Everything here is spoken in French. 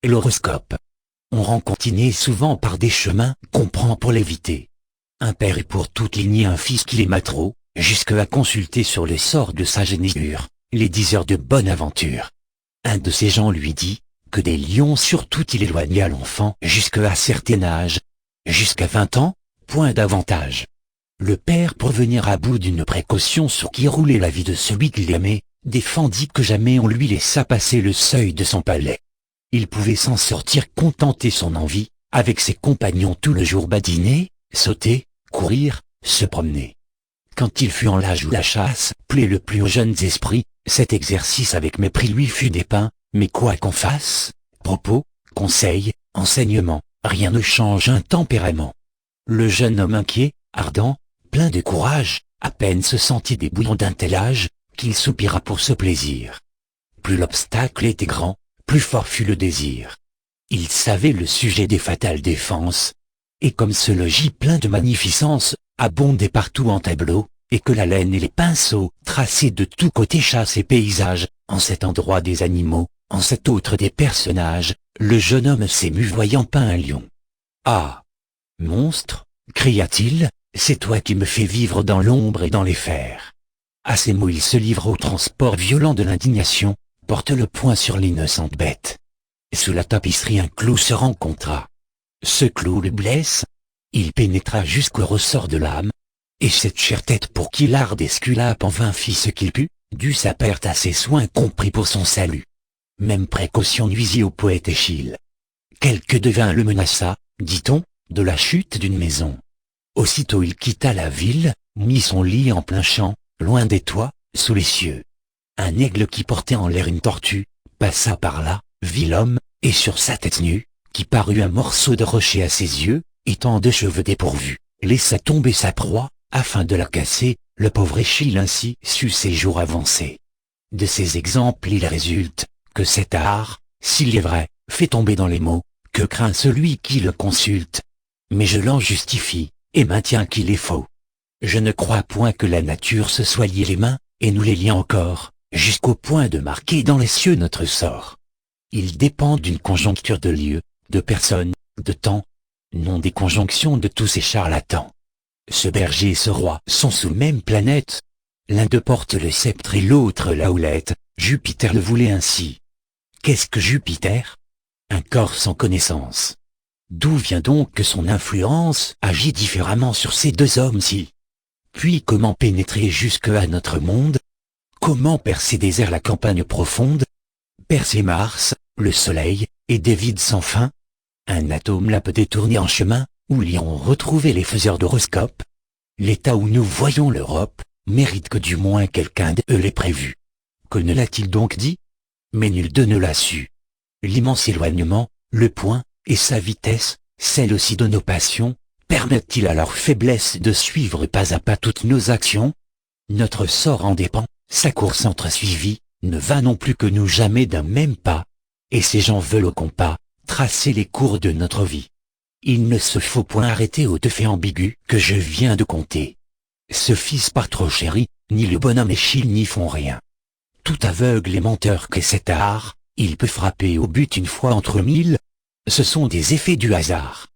L'horoscope. On rencontre Iné souvent par des chemins qu'on prend pour l'éviter. Un père est pour toute lignée un fils qu'il aima trop, jusque à consulter sur le sort de sa géniture, les 10 heures de bonne aventure. Un de ces gens lui dit, que des lions surtout il éloigna l'enfant jusqu'à certain âge. Jusqu'à 20 ans, point d'avantage. Le père, pour venir à bout d'une précaution sur qui roulait la vie de celui qu'il aimait, défendit que jamais on lui laissa passer le seuil de son palais. Il pouvait s'en sortir contenter son envie, avec ses compagnons tout le jour badiner, sauter, courir, se promener. Quand il fut en l'âge où la chasse plaît le plus aux jeunes esprits, cet exercice avec mépris lui fut dépeint, mais quoi qu'on fasse, propos, conseils, enseignements, rien ne change un tempérament. Le jeune homme inquiet, ardent, plein de courage, à peine se sentit des bouillons d'un tel âge, qu'il soupira pour ce plaisir. Plus l'obstacle était grand, plus fort fut le désir. Il savait le sujet des fatales défenses, et comme ce logis plein de magnificence, abondait partout en tableaux, et que la laine et les pinceaux traçaient de tous côtés chasse et paysages, en cet endroit des animaux, en cet autre des personnages, le jeune homme s'émut voyant peint un lion. « Ah! Monstre, cria-t-il, c'est toi qui me fais vivre dans l'ombre et dans les fers. » À ces mots il se livre au transport violent de l'indignation, porte le poing sur l'innocente bête. Sous la tapisserie un clou se rencontra. Ce clou le blesse, il pénétra jusqu'au ressort de l'âme, et cette chère tête pour qui l'art d'Esculape en vain fit ce qu'il put, dut sa perte à ses soins compris pour son salut. Même précaution nuisit au poète Échille. Quelque devin le menaça, dit-on, de la chute d'une maison. Aussitôt il quitta la ville, mit son lit en plein champ, loin des toits, sous les cieux. Un aigle qui portait en l'air une tortue, passa par là, vit l'homme, et sur sa tête nue, qui parut un morceau de rocher à ses yeux, étant de cheveux dépourvus, laissa tomber sa proie, afin de la casser, le pauvre Échille ainsi sut ses jours avancer. De ces exemples il résulte, que cet art, s'il est vrai, fait tomber dans les mots, que craint celui qui le consulte. Mais je l'en justifie, et maintiens qu'il est faux. Je ne crois point que la nature se soit lié les mains, et nous les lie encore, jusqu'au point de marquer dans les cieux notre sort. Il dépend d'une conjoncture de lieux, de personnes, de temps, non des conjonctions de tous ces charlatans. Ce berger et ce roi sont sous même planète. L'un d'eux porte le sceptre et l'autre la houlette, Jupiter le voulait ainsi. Qu'est-ce que Jupiter? Un corps sans connaissance. D'où vient donc que son influence agit différemment sur ces deux hommes-ci? Puis comment pénétrer jusque à notre monde? Comment percer des airs la campagne profonde? Percer Mars, le soleil, et des vides sans fin? Un atome la peut détourner en chemin, où l'y ont retrouvé les faiseurs d'horoscope. L'état où nous voyons l'Europe, mérite que du moins quelqu'un d'eux l'ait prévu. Que ne l'a-t-il donc dit? Mais nul d'eux ne l'a su. L'immense éloignement, le point, et sa vitesse, celle aussi de nos passions, permettent-ils à leur faiblesse de suivre pas à pas toutes nos actions? Notre sort en dépend, sa course entresuivie, ne va non plus que nous jamais d'un même pas. Et ces gens veulent au compas, tracer les cours de notre vie. Il ne se faut point arrêter aux deux faits ambigus que je viens de conter. Ce fils par trop chéri, ni le bonhomme Échille n'y font rien. Tout aveugle et menteur qu'est cet art, il peut frapper au but une fois entre mille. Ce sont des effets du hasard.